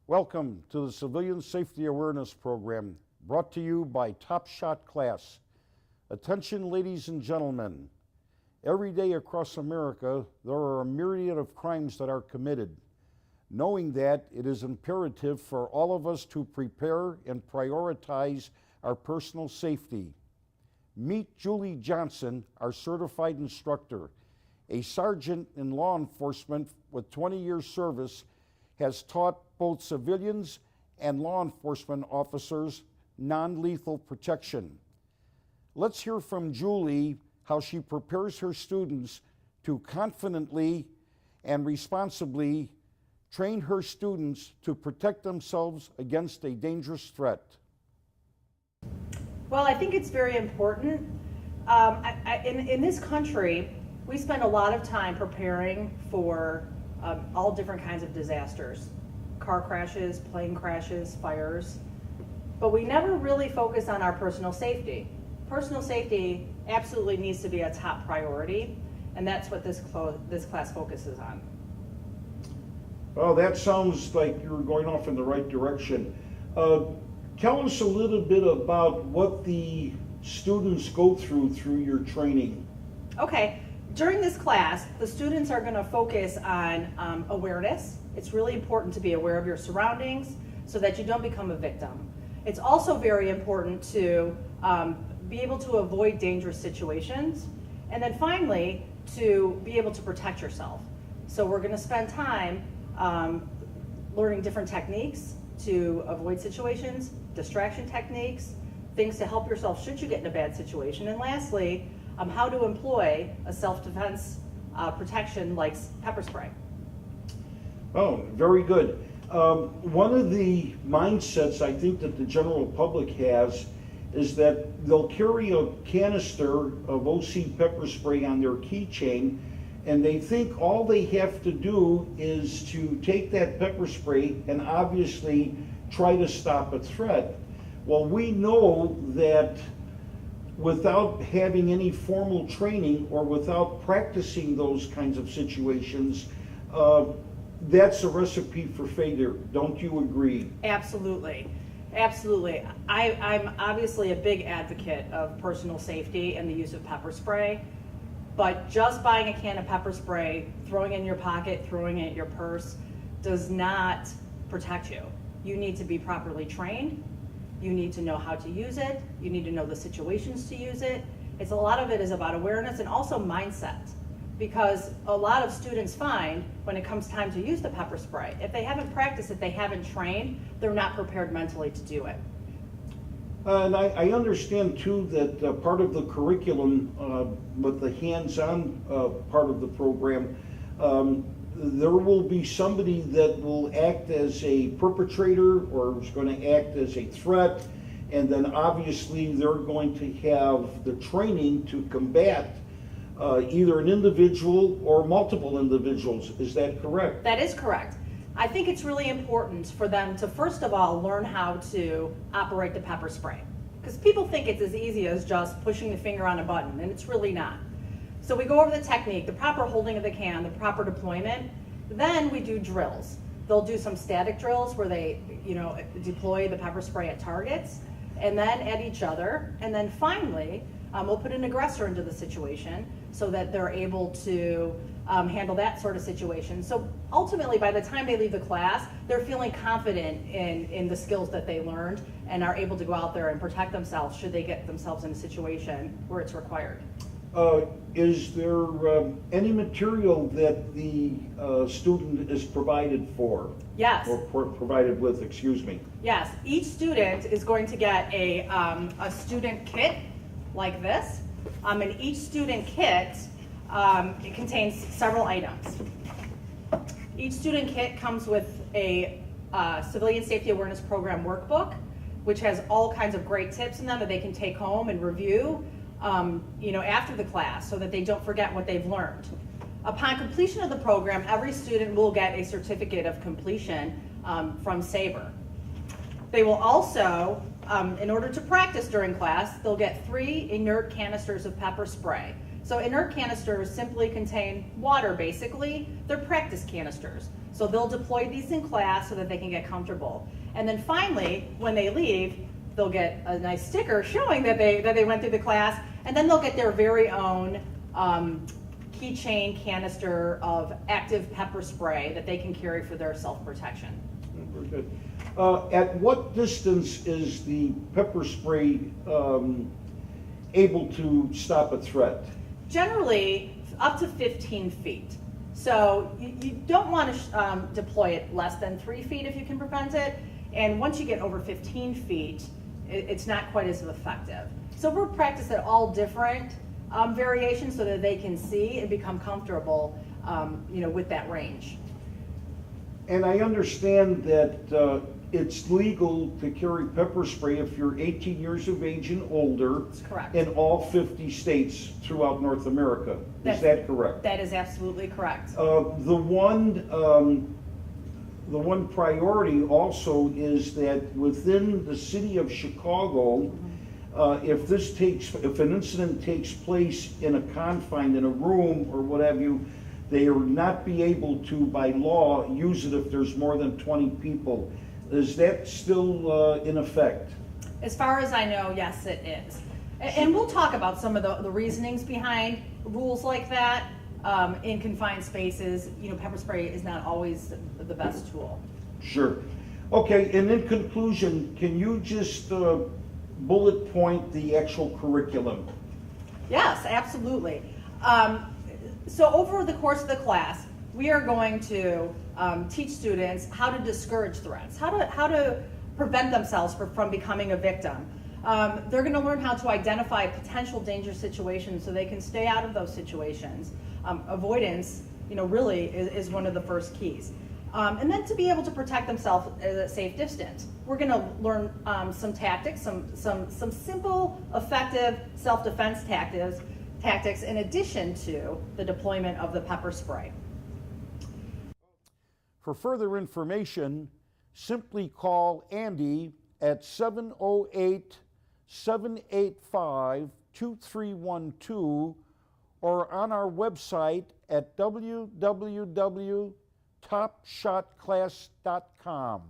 Welcome to the Civilian Safety Awareness Program, brought to you by Top Shot Class. Attention, ladies and gentlemen. Every day across America, there are a myriad of crimes that are committed. Knowing that, it is imperative for all of us to prepare and prioritize our personal safety. Meet Julie Johnson, our certified instructor. A sergeant in law enforcement with 20 years service, has taught both civilians and law enforcement officers non-lethal protection. Let's hear from Julie how she prepares her students to confidently and responsibly train her students to protect themselves against a dangerous threat. Well, I think it's very important. In this country, we spend a lot of time preparing for all different kinds of disasters, car crashes, plane crashes, fires, but we never really focus on our personal safety. Personal safety absolutely needs to be a top priority, and that's what this class focuses on. Well, that sounds like you're going off in the right direction. Tell us a little bit about what the students go through your training. Okay, during this class, the students are going to focus on awareness. It's really important to be aware of your surroundings so that you don't become a victim. It's also very important to be able to avoid dangerous situations, and then finally, to be able to protect yourself. So we're going to spend time learning different techniques to avoid situations, distraction techniques, things to help yourself should you get in a bad situation, and lastly, how to employ a self-defense protection like pepper spray. Oh, very good. One of the mindsets I think that the general public has is that they'll carry a canister of OC pepper spray on their keychain, and they think all they have to do is to take that pepper spray and obviously try to stop a threat. Well, we know that without having any formal training or without practicing those kinds of situations, that's a recipe for failure. Don't you agree? Absolutely. Absolutely. I'm obviously a big advocate of personal safety and the use of pepper spray, but just buying a can of pepper spray, throwing it in your pocket, throwing it in your purse, does not protect you. You need to be properly trained. You need to know how to use it. You need to know the situations to use it. A lot of it is about awareness and also mindset, because a lot of students find when it comes time to use the pepper spray, if they haven't practiced it, they haven't trained, they're not prepared mentally to do it. And I understand too that part of the curriculum with the hands-on part of the program, there will be somebody that will act as a perpetrator or is going to act as a threat, and then obviously they're going to have the training to combat either an individual or multiple individuals. Is that correct? That is correct. I think it's really important for them to first of all learn how to operate the pepper spray, because people think it's as easy as just pushing the finger on a button, and it's really not. So we go over the technique, the proper holding of the can, the proper deployment. Then we do drills. They'll do some static drills where they, deploy the pepper spray at targets, and then at each other. And then finally, we'll put an aggressor into the situation so that they're able to handle that sort of situation. So ultimately, by the time they leave the class, they're feeling confident in the skills that they learned and are able to go out there and protect themselves should they get themselves in a situation where it's required. Is there any material that the student is provided for? Yes. Or provided with, excuse me. Yes, each student is going to get a student kit like this. And each student kit, it contains several items. Each student kit comes with a Civilian Safety Awareness Program workbook, which has all kinds of great tips in them that they can take home and review after the class so that they don't forget what they've learned. Upon completion of the program, every student will get a certificate of completion from SABRE. They will also, in order to practice during class, they'll get 3 inert canisters of pepper spray. So inert canisters simply contain water, basically. They're practice canisters. So they'll deploy these in class so that they can get comfortable. And then finally, when they leave, they'll get a nice sticker showing that they went through the class, and then they'll get their very own keychain canister of active pepper spray that they can carry for their self-protection. Very good. At what distance is the pepper spray able to stop a threat? Generally, up to 15 feet. So you don't want to deploy it less than 3 feet if you can prevent it. And once you get over 15 feet, it's not quite as effective. So we'll practice at all different variations so that they can see and become comfortable with that range. And I understand that it's legal to carry pepper spray if you're 18 years of age and older. That's correct. In all 50 states throughout North America. Is that correct? That is absolutely correct. The one priority also is that within the city of Chicago, if an incident takes place in a confine, in a room or what have you, they will not be able to, by law, use it if there's more than 20 people. Is that still in effect? As far as I know, yes, it is. And we'll talk about some of the reasonings behind rules like that. In confined spaces, pepper spray is not always the best tool. Sure. Okay, and in conclusion, can you just bullet point the actual curriculum? Yes, absolutely. So over the course of the class, we are going to teach students how to discourage threats, how to prevent themselves from becoming a victim. They're going to learn how to identify potential dangerous situations so they can stay out of those situations. Avoidance, really is one of the first keys. And then to be able to protect themselves at a safe distance. We're going to learn some tactics, some simple, effective self-defense tactics in addition to the deployment of the pepper spray. For further information, simply call Andy at 708-785-2312 or on our website at www.topshotclass.com.